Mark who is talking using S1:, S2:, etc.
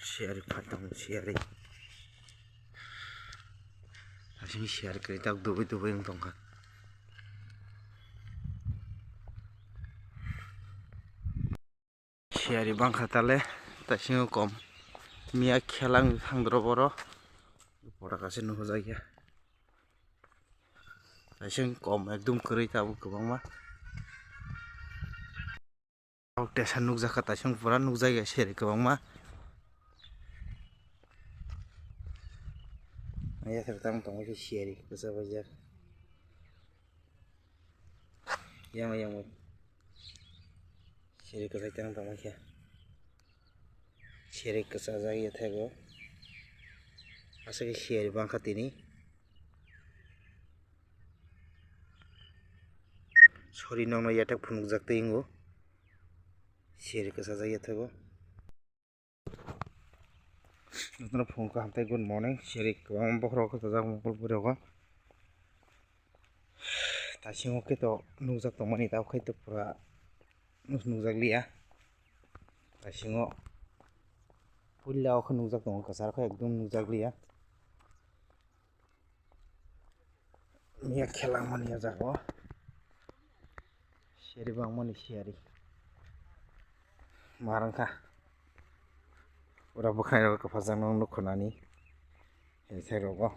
S1: Share patang share. Asing share kereta dubai yang tongkat. Share bang khatale tasing kom. Mia khelang hangdro boro. Bora kasih nuh jaya. Tasing kom ekdum kereta bu kebang mah. Tesan nuk zakat tasing pura nuk jaya share kebang mah. Ayah tertang tong itu share besar bajar. Yang share kesai tang tong ya. Share kesal jaya thego. Asa ke share bang khatini. Sorry nong no yatak phunuk jakte ingo. Share kesal jaya thego. Nutna phone ko hamtai good morning. Share kebang bokro ko tajak mukul pura ko. Tasing oke to nukjak tong mani tau khai to pura nukjak liya. Tasing o pulla o nukjak tong kasar ko ekdum nukjak liya. Mia khelang mani jago. Share bang mani share. Marangka. Ora bukan ro kapasang nong nukonani. Hei rogo.